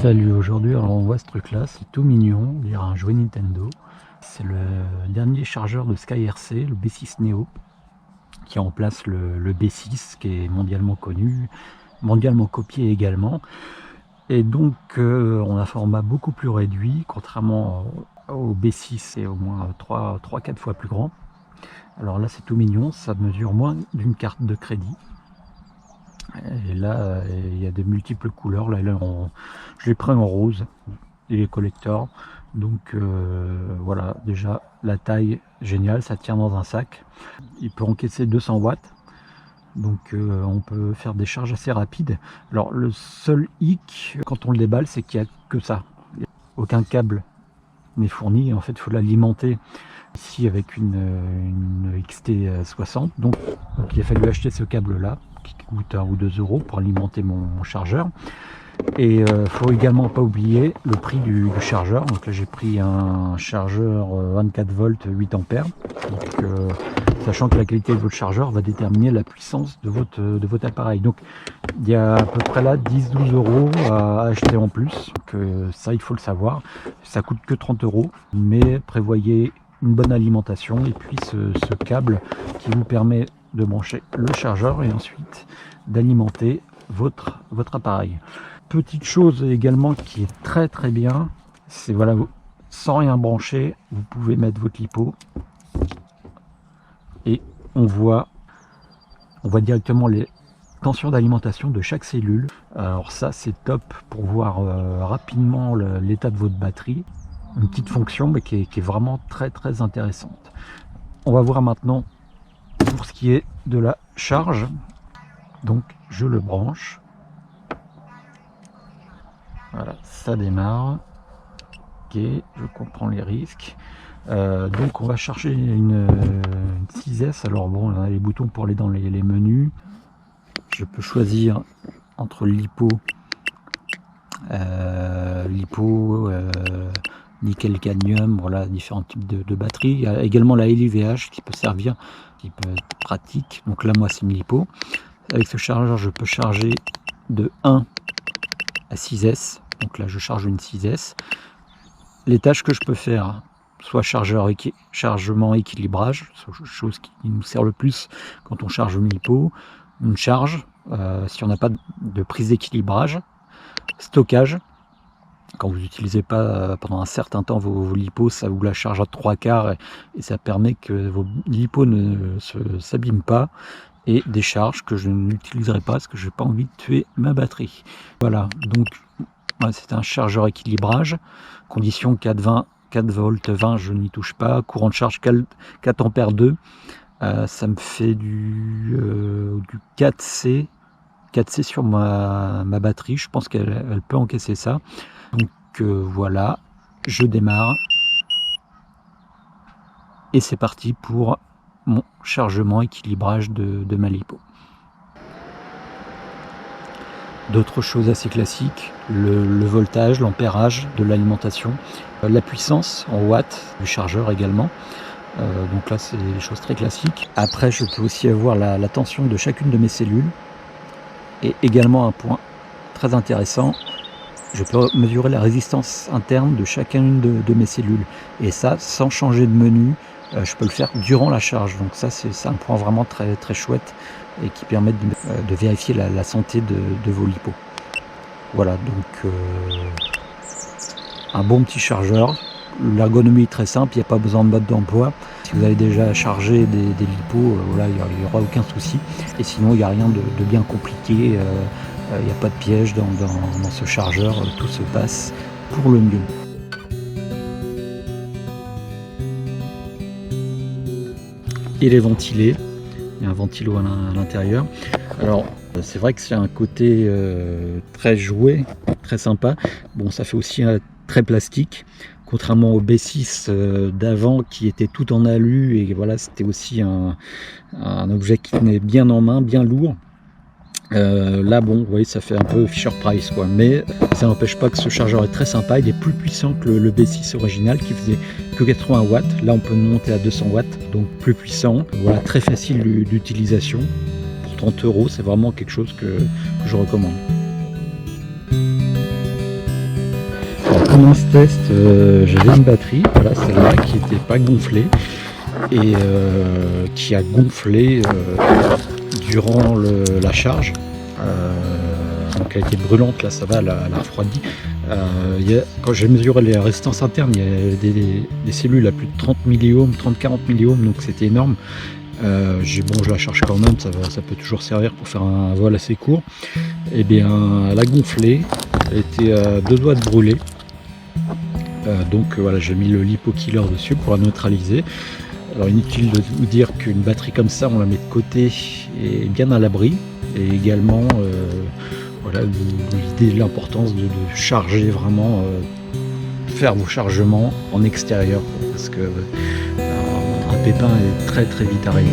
Salut, aujourd'hui alors on voit ce truc là, c'est tout mignon, on dirait un jouet Nintendo. C'est le dernier chargeur de SkyRC, le B6 Neo, qui remplace le B6 qui est mondialement connu, mondialement copié également. Et donc on a un format beaucoup plus réduit, contrairement au B6, c'est au moins 3-4 fois plus grand. Alors là c'est tout mignon, ça mesure moins d'une carte de crédit. Et là, il y a de multiples couleurs. Là, je l'ai pris en rose, il est collector. Donc voilà, déjà la taille géniale, ça tient dans un sac. Il peut encaisser 200 watts. Donc on peut faire des charges assez rapides. Alors le seul hic quand on le déballe, c'est qu'il n'y a que ça. Aucun câble n'est fourni. En fait, il faut l'alimenter ici avec une XT60. Donc il a fallu acheter ce câble là qui coûte 1 ou 2 euros pour alimenter mon chargeur. Et faut également pas oublier le prix du chargeur. Donc là j'ai pris un chargeur 24 volts 8 ampères. Donc sachant que la qualité de votre chargeur va déterminer la puissance de votre appareil. Donc il y a à peu près là 10-12 euros à acheter en plus. Donc ça il faut le savoir. Ça coûte que 30 euros, mais prévoyez une bonne alimentation et puis ce câble qui vous permet de brancher le chargeur et ensuite d'alimenter votre appareil. Petite chose également qui est très bien, c'est voilà, sans rien brancher, vous pouvez mettre votre lipo et on voit directement les tensions d'alimentation de chaque cellule. Alors ça c'est top pour voir rapidement l'état de votre batterie. Une petite fonction mais qui est vraiment très intéressante. On va voir maintenant pour ce qui est de la charge. Donc je le branche. Voilà, ça démarre. Ok, je comprends les risques. Donc on va chercher une 6S. Alors bon, on a les boutons pour aller dans les menus. Je peux choisir entre l'hypo, nickel cadmium, voilà, différents types de batteries. Il y a également la LiVH qui peut servir, qui peut être pratique. Donc là moi c'est une lipo. Avec ce chargeur je peux charger de 1 à 6S. Donc là je charge une 6S. Les tâches que je peux faire, soit chargement équilibrage, chose qui nous sert le plus quand on charge une lipo, une charge, si on n'a pas de prise d'équilibrage, stockage, quand vous n'utilisez pas pendant un certain temps vos lipos, ça vous la charge à 3/4 et ça permet que vos lipos ne s'abîment pas, et des charges que je n'utiliserai pas parce que je n'ai pas envie de tuer ma batterie. Voilà, donc c'est un chargeur équilibrage, condition 4 volts 20, je n'y touche pas, courant de charge 4 ampères 2, ça me fait du 4C sur ma batterie, je pense qu'elle peut encaisser ça. Donc voilà, je démarre et c'est parti pour mon chargement équilibrage de ma lipo. D'autres choses assez classiques, le voltage, l'ampérage de l'alimentation, la puissance en watts du chargeur également. Donc là c'est des choses très classiques. Après je peux aussi avoir la tension de chacune de mes cellules. Et également un point très intéressant, je peux mesurer la résistance interne de chacune de mes cellules. Et ça sans changer de menu, je peux le faire durant la charge. Donc ça c'est un point vraiment très chouette et qui permet de vérifier la santé de vos lipos. Voilà, donc un bon petit chargeur. L'ergonomie est très simple, il n'y a pas besoin de mode d'emploi. Si vous avez déjà chargé des lipos, voilà, il n'y aura aucun souci. Et sinon, il n'y a rien de bien compliqué, il n'y a pas de piège dans ce chargeur, tout se passe pour le mieux. Il est ventilé, il y a un ventilo à l'intérieur. Alors c'est vrai que c'est un côté très jouet, très sympa. Bon, ça fait aussi très plastique, contrairement au B6 d'avant qui était tout en alu, et voilà, c'était aussi un objet qui tenait bien en main, bien lourd. Là bon, vous voyez, ça fait un peu Fisher Price quoi, mais ça n'empêche pas que ce chargeur est très sympa. Il est plus puissant que le B6 original qui faisait que 80 watts. Là on peut monter à 200 watts, donc plus puissant. Voilà, très facile d'utilisation. Pour 30 euros, c'est vraiment quelque chose que je recommande. pendant ce test, j'avais une batterie, voilà, celle-là qui n'était pas gonflée et qui a gonflé durant la charge. Donc elle était brûlante, là ça va, elle a refroidi. Quand j'ai mesuré les résistances internes, il y a des cellules à plus de 30 milliohms, 30-40 milliohms, donc c'était énorme. Bon, je la charge quand même, ça peut toujours servir pour faire un vol assez court. Et bien, elle a gonflé, elle était à 2 doigts de brûler. Donc voilà, j'ai mis le LipoKiller dessus pour la neutraliser. Alors inutile de vous dire qu'une batterie comme ça, on la met de côté et bien à l'abri. Et également, voilà, vous idée l'importance de charger vraiment, faire vos chargements en extérieur, parce que un pépin est très vite à régler.